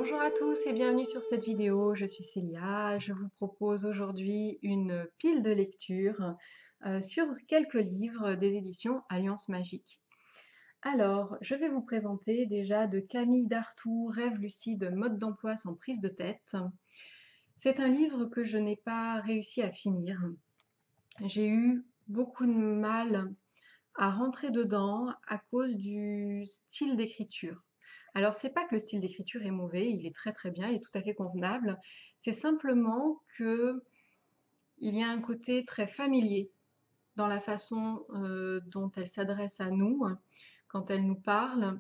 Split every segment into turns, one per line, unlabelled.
Bonjour à tous et bienvenue sur cette vidéo. Je suis Célia. Je vous propose aujourd'hui une pile de lecture sur quelques livres des éditions Alliance Magique. Alors, je vais vous présenter déjà de Camille Dartout, Rêve lucide, mode d'emploi sans prise de tête. C'est un livre que je n'ai pas réussi à finir. J'ai eu beaucoup de mal à rentrer dedans à cause du style d'écriture. Alors, c'est pas que le style d'écriture est mauvais, il est très très bien, il est tout à fait convenable. C'est simplement que il y a un côté très familier dans la façon dont elle s'adresse à nous quand elle nous parle.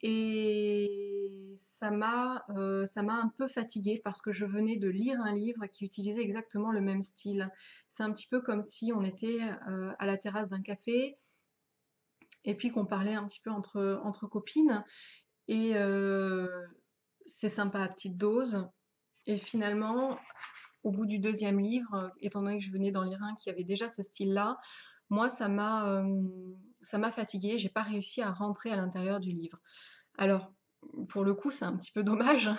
Et ça m'a un peu fatiguée parce que je venais de lire un livre qui utilisait exactement le même style. C'est un petit peu comme si on était à la terrasse d'un café et puis qu'on parlait un petit peu entre copines. Et c'est sympa à petite dose. Et finalement, au bout du deuxième livre, étant donné que je venais d'en lire un qui avait déjà ce style-là, moi, ça m'a fatiguée. J'ai pas réussi à rentrer à l'intérieur du livre. Alors, pour le coup, c'est un petit peu dommage.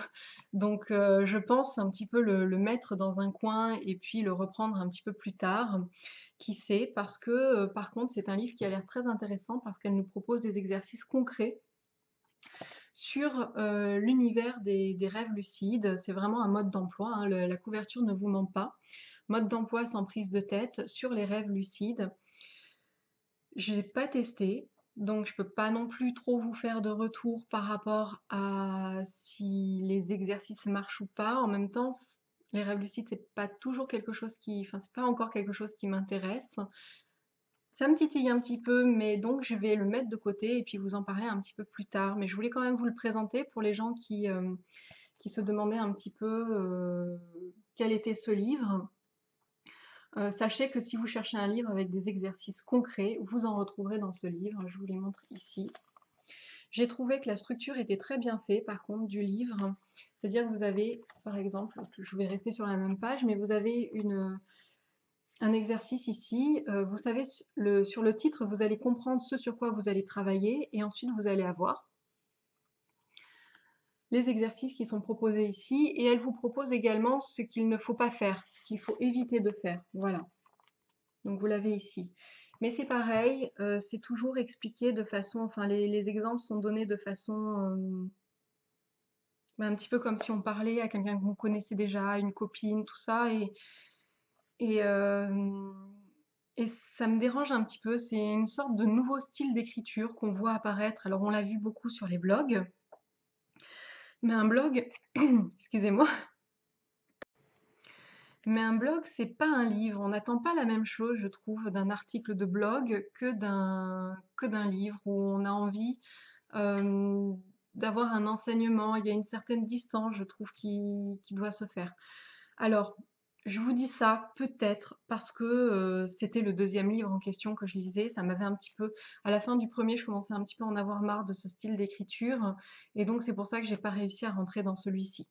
Donc, je pense un petit peu le mettre dans un coin et puis le reprendre un petit peu plus tard. Qui sait? Parce que, par contre, c'est un livre qui a l'air très intéressant parce qu'elle nous propose des exercices concrets sur l'univers des rêves lucides. C'est vraiment un mode d'emploi, hein, la couverture ne vous ment pas. Mode d'emploi sans prise de tête sur les rêves lucides. Je n'ai pas testé, donc je peux pas non plus trop vous faire de retour par rapport à si les exercices marchent ou pas. En même temps, les rêves lucides, c'est pas toujours quelque chose enfin, c'est pas encore quelque chose qui m'intéresse. Ça me titille un petit peu, mais donc je vais le mettre de côté et puis vous en parler un petit peu plus tard. Mais je voulais quand même vous le présenter pour les gens qui se demandaient un petit peu quel était ce livre. Sachez que si vous cherchez un livre avec des exercices concrets, vous en retrouverez dans ce livre. Je vous les montre ici. J'ai trouvé que la structure était très bien faite, par contre, du livre. C'est-à-dire que vous avez, par exemple, je vais rester sur la même page, mais vous avez un exercice ici. Vous savez, sur le titre, vous allez comprendre ce sur quoi vous allez travailler et ensuite vous allez avoir les exercices qui sont proposés ici et elle vous propose également ce qu'il ne faut pas faire, ce qu'il faut éviter de faire. Voilà. Donc vous l'avez ici. Mais c'est pareil, c'est toujours expliqué de façon, enfin les exemples sont donnés de façon un petit peu comme si on parlait à quelqu'un que vous connaissez déjà, une copine, tout ça, et, euh, et ça me dérange un petit peu. C'est une sorte de nouveau style d'écriture qu'on voit apparaître. Alors on l'a vu beaucoup sur les blogs, mais un blog, excusez-moi, mais un blog, c'est pas un livre. On n'attend pas la même chose, je trouve, d'un article de blog que d'un livre où on a envie euh, d'avoir un enseignement. Il y a une certaine distance, je trouve, qui doit se faire. Alors, je vous dis ça peut-être parce que c'était le deuxième livre en question que je lisais. Ça m'avait un petit peu, à la fin du premier, je commençais un petit peu à en avoir marre de ce style d'écriture, et donc c'est pour ça que j'ai pas réussi à rentrer dans celui-ci.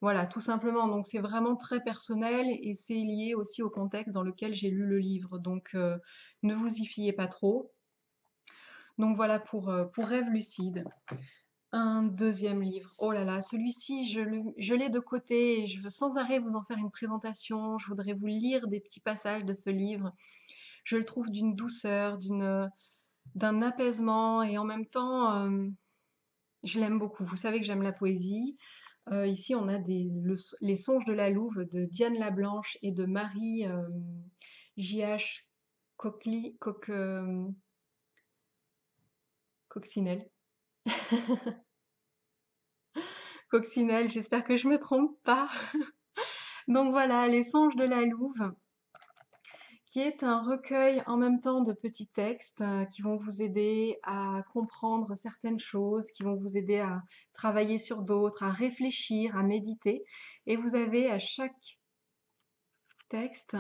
Voilà, tout simplement. Donc c'est vraiment très personnel et c'est lié aussi au contexte dans lequel j'ai lu le livre. Donc ne vous y fiez pas trop. Donc voilà pour Rêve lucide. Un deuxième livre. Oh là là, celui-ci, je l'ai de côté et je veux sans arrêt vous en faire une présentation. Je voudrais vous lire des petits passages de ce livre. Je le trouve d'une douceur, d'un apaisement et en même temps, je l'aime beaucoup. Vous savez que j'aime la poésie. Ici, on a les songes de la Louve de Diane Lablanche et de Marie J.H. Coquely, Coccinelle. Coccinelle, j'espère que je me trompe pas. Donc voilà, Les songes de la Louve, qui est un recueil en même temps de petits textes qui vont vous aider à comprendre certaines choses, qui vont vous aider à travailler sur d'autres, à réfléchir, à méditer. Et vous avez à chaque texte,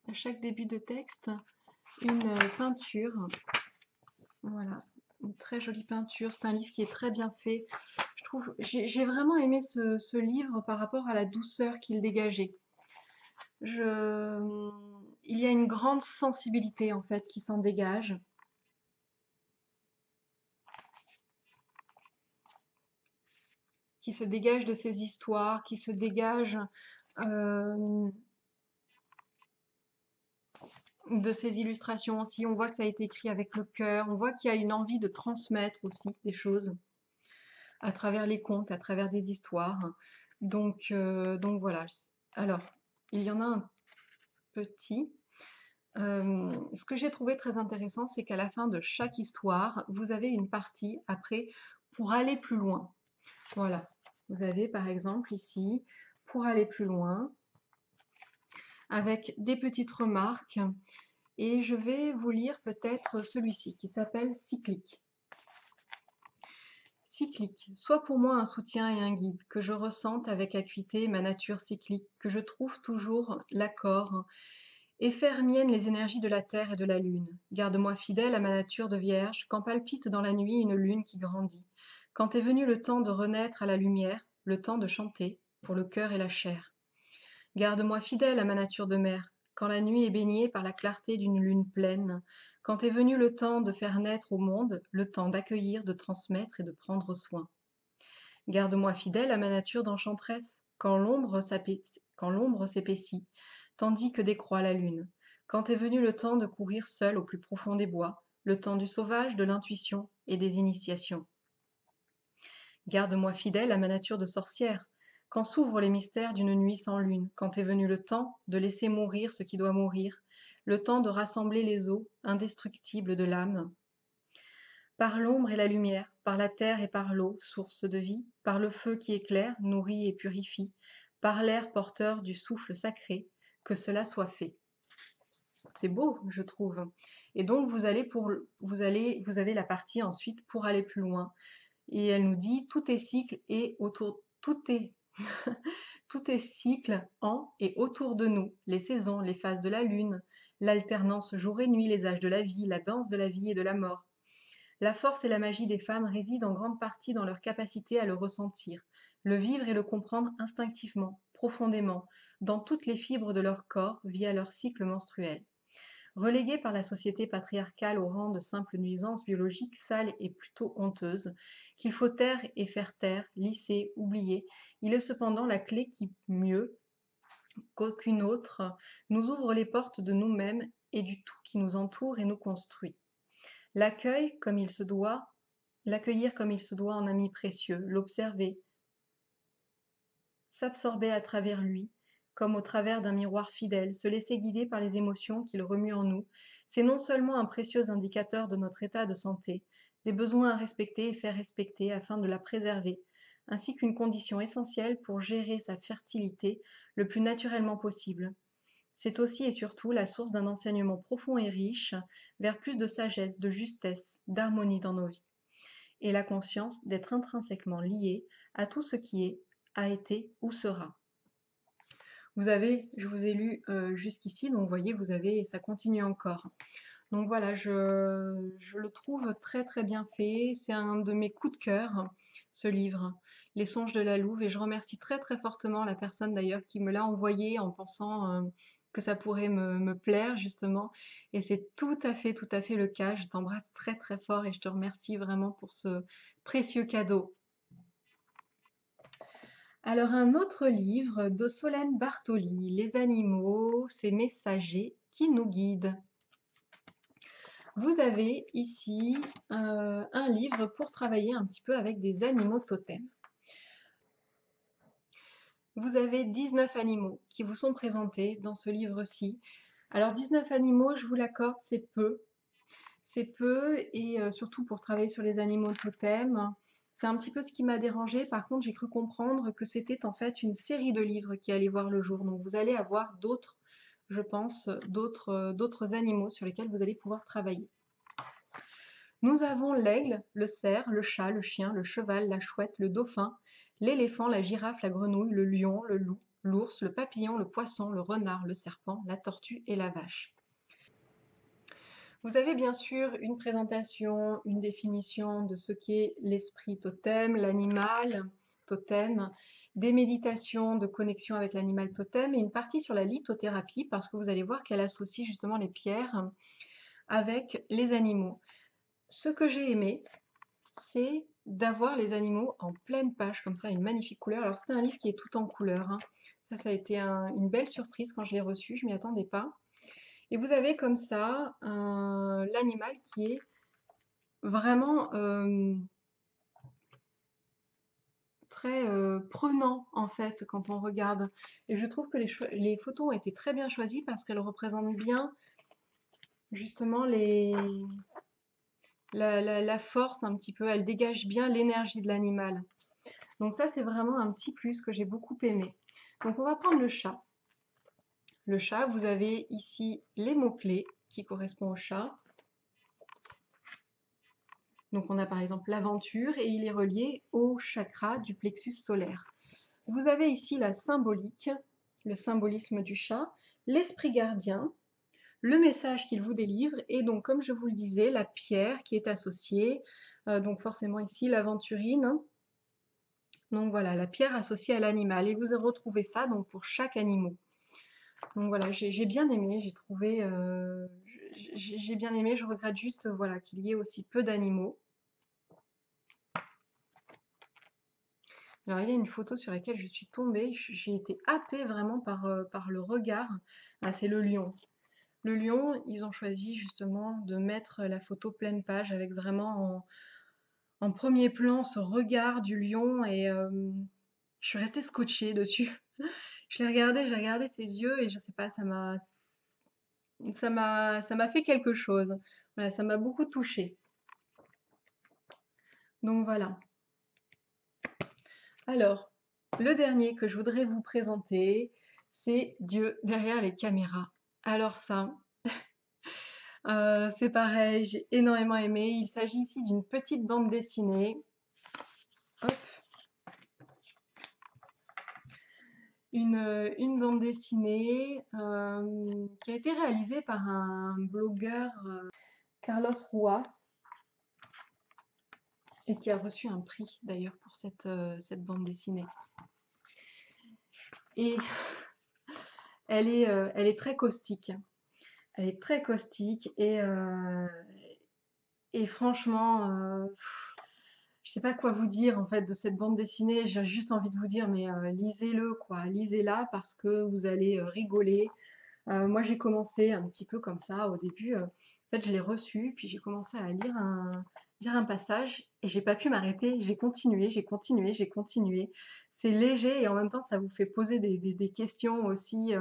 à chaque début de texte, une peinture. Voilà, une très jolie peinture. C'est un livre qui est très bien fait. Je trouve, j'ai vraiment aimé ce livre par rapport à la douceur qu'il dégageait. Il y a une grande sensibilité en fait qui s'en dégage. qui se dégage de ces histoires, qui se dégage euh, de ces illustrations aussi. On voit que ça a été écrit avec le cœur, on voit qu'il y a une envie de transmettre aussi des choses à travers les contes, à travers des histoires. Donc voilà. Alors, il y en a un petit. Ce que j'ai trouvé très intéressant, c'est qu'à la fin de chaque histoire, vous avez une partie après pour aller plus loin. Voilà. Vous avez par exemple ici, pour aller plus loin, avec des petites remarques. Et je vais vous lire peut-être celui-ci qui s'appelle Cyclique. Cyclique, sois pour moi un soutien et un guide, que je ressente avec acuité ma nature cyclique, que je trouve toujours l'accord, et faire mienne les énergies de la terre et de la lune. Garde-moi fidèle à ma nature de vierge, quand palpite dans la nuit une lune qui grandit, quand est venu le temps de renaître à la lumière, le temps de chanter, pour le cœur et la chair. Garde-moi fidèle à ma nature de mère, quand la nuit est baignée par la clarté d'une lune pleine, quand est venu le temps de faire naître au monde, le temps d'accueillir, de transmettre et de prendre soin. Garde-moi fidèle à ma nature d'enchanteresse, quand l'ombre s'épaissit, tandis que décroît la lune, quand est venu le temps de courir seul au plus profond des bois, le temps du sauvage, de l'intuition et des initiations. Garde-moi fidèle à ma nature de sorcière, quand s'ouvrent les mystères d'une nuit sans lune, quand est venu le temps de laisser mourir ce qui doit mourir, le temps de rassembler les eaux indestructibles de l'âme. Par l'ombre et la lumière, par la terre et par l'eau, source de vie, par le feu qui éclaire, nourrit et purifie, par l'air porteur du souffle sacré, que cela soit fait. C'est beau, je trouve. Et donc vous avez la partie ensuite pour aller plus loin. Et elle nous dit tout est cycle et autour, tout est cycle en et autour de nous, les saisons, les phases de la lune, l'alternance jour et nuit, les âges de la vie, la danse de la vie et de la mort. La force et la magie des femmes résident en grande partie dans leur capacité à le ressentir, le vivre et le comprendre instinctivement, profondément, dans toutes les fibres de leur corps via leur cycle menstruel. Reléguées par la société patriarcale au rang de simples nuisances biologiques sales et plutôt honteuses, qu'il faut taire et faire taire, lisser, oublier, il est cependant la clé qui, mieux qu'aucune autre, nous ouvre les portes de nous-mêmes et du tout qui nous entoure et nous construit. L'accueillir comme il se doit en ami précieux, l'observer, s'absorber à travers lui, comme au travers d'un miroir fidèle, se laisser guider par les émotions qu'il remue en nous, c'est non seulement un précieux indicateur de notre état de santé, des besoins à respecter et faire respecter afin de la préserver, ainsi qu'une condition essentielle pour gérer sa fertilité le plus naturellement possible. C'est aussi et surtout la source d'un enseignement profond et riche vers plus de sagesse, de justesse, d'harmonie dans nos vies, et la conscience d'être intrinsèquement lié à tout ce qui est, a été ou sera. Je vous ai lu jusqu'ici, donc vous voyez, ça continue encore. Donc voilà, je le trouve très très bien fait. C'est un de mes coups de cœur, ce livre, Les songes de la Louve, et je remercie très très fortement la personne d'ailleurs qui me l'a envoyé en pensant que ça pourrait me plaire justement. Et c'est tout à fait le cas. Je t'embrasse très très fort et je te remercie vraiment pour ce précieux cadeau. Alors un autre livre de Solène Bartoli, Les animaux, ces messagers qui nous guident. Vous avez ici un livre pour travailler un petit peu avec des animaux totems. Vous avez 19 animaux qui vous sont présentés dans ce livre-ci. Alors 19 animaux, je vous l'accorde, c'est peu. C'est peu et surtout pour travailler sur les animaux totems. C'est un petit peu ce qui m'a dérangé. Par contre, j'ai cru comprendre que c'était en fait une série de livres qui allait voir le jour. Donc vous allez avoir d'autres, je pense, d'autres animaux sur lesquels vous allez pouvoir travailler. Nous avons l'aigle, le cerf, le chat, le chien, le cheval, la chouette, le dauphin, l'éléphant, la girafe, la grenouille, le lion, le loup, l'ours, le papillon, le poisson, le renard, le serpent, la tortue et la vache. Vous avez bien sûr une présentation, une définition de ce qu'est l'esprit totem, l'animal totem, des méditations de connexion avec l'animal totem et une partie sur la lithothérapie parce que vous allez voir qu'elle associe justement les pierres avec les animaux. Ce que j'ai aimé, c'est d'avoir les animaux en pleine page, comme ça, une magnifique couleur. Alors, c'est un livre qui est tout en couleur, hein. Ça a été une belle surprise quand je l'ai reçu, je m'y attendais pas. Et vous avez comme ça l'animal qui est vraiment très prenant en fait quand on regarde. Et je trouve que les photos ont été très bien choisies parce qu'elles représentent bien justement la force un petit peu, elles dégagent bien l'énergie de l'animal. Donc ça, c'est vraiment un petit plus que j'ai beaucoup aimé. Donc on va prendre le chat. Le chat, vous avez ici les mots-clés qui correspondent au chat. Donc on a par exemple l'aventure et il est relié au chakra du plexus solaire. Vous avez ici la symbolique, le symbolisme du chat, l'esprit gardien, le message qu'il vous délivre et donc comme je vous le disais, la pierre qui est associée, donc forcément ici l'aventurine. Donc voilà, la pierre associée à l'animal et vous retrouvez ça donc pour chaque animal. Donc voilà, j'ai bien aimé, j'ai trouvé, j'ai bien aimé, je regrette juste voilà, qu'il y ait aussi peu d'animaux. Alors il y a une photo sur laquelle je suis tombée, j'ai été happée vraiment par le regard. Ah, c'est le lion. Le lion, ils ont choisi justement de mettre la photo pleine page avec vraiment en premier plan ce regard du lion et je suis restée scotchée dessus. J'ai regardé ses yeux et je sais pas, ça m'a fait quelque chose. Voilà, ça m'a beaucoup touchée. Donc voilà. Alors, le dernier que je voudrais vous présenter, c'est Dieu derrière les caméras. Alors ça, c'est pareil, j'ai énormément aimé. Il s'agit ici d'une petite bande dessinée. Hop. Une bande dessinée qui a été réalisée par un blogueur, Carlos Ruas, et qui a reçu un prix d'ailleurs pour cette bande dessinée. Et elle est très caustique. Elle est très caustique et franchement, je sais pas quoi vous dire en fait de cette bande dessinée. J'ai juste envie de vous dire, mais lisez-le quoi, lisez-la parce que vous allez rigoler. Moi, j'ai commencé un petit peu comme ça au début. En fait, je l'ai reçu, puis j'ai commencé à lire un passage et j'ai pas pu m'arrêter. J'ai continué, j'ai continué, j'ai continué. C'est léger et en même temps, ça vous fait poser des questions aussi.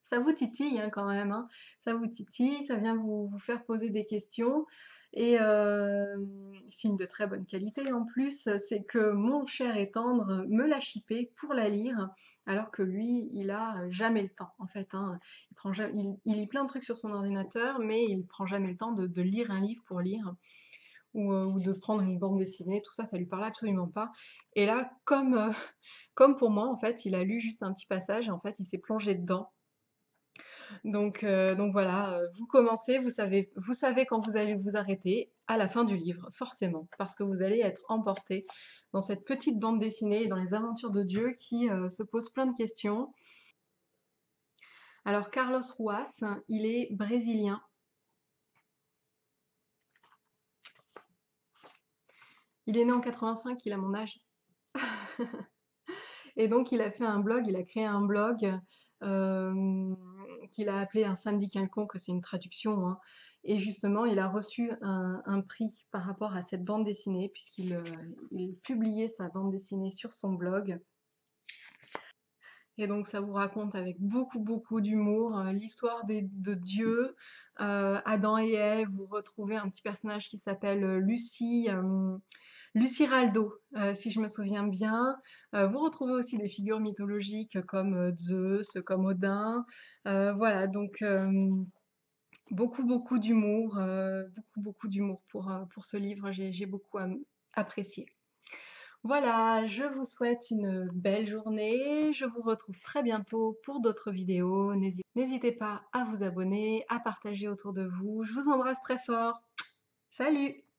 Ça vous titille hein, quand même, hein. Ça vous titille, ça vient vous faire poser des questions. Et signe de très bonne qualité en plus, c'est que mon cher et tendre me l'a chippé pour la lire, alors que lui, il a jamais le temps en fait, hein. Il lit plein de trucs sur son ordinateur, mais il prend jamais le temps de lire un livre pour lire, ou de prendre une bande dessinée, tout ça, ça lui parle absolument pas. Et là, comme pour moi, en fait, il a lu juste un petit passage et en fait, il s'est plongé dedans. Donc voilà, vous commencez, vous savez quand vous allez vous arrêter à la fin du livre, forcément, parce que vous allez être emporté dans cette petite bande dessinée et dans les aventures de Dieu qui se pose plein de questions. Alors Carlos Ruas, il est brésilien. Il est né en 85, il a mon âge. Et donc il a fait un blog, il a créé un blog euh, qu'il a appelé Un samedi quelconque, c'est une traduction, hein. Et justement, il a reçu un prix par rapport à cette bande dessinée, puisqu'il il publiait sa bande dessinée sur son blog. Et donc ça vous raconte avec beaucoup d'humour l'histoire de Dieu, Adam et Ève. Vous retrouvez un petit personnage qui s'appelle Lucie. Lucie Raldo, si je me souviens bien. Vous retrouvez aussi des figures mythologiques comme Zeus, comme Odin. Voilà, donc beaucoup d'humour, beaucoup d'humour pour ce livre. J'ai beaucoup apprécié. Voilà, je vous souhaite une belle journée. Je vous retrouve très bientôt pour d'autres vidéos. N'hésitez pas à vous abonner, à partager autour de vous. Je vous embrasse très fort. Salut!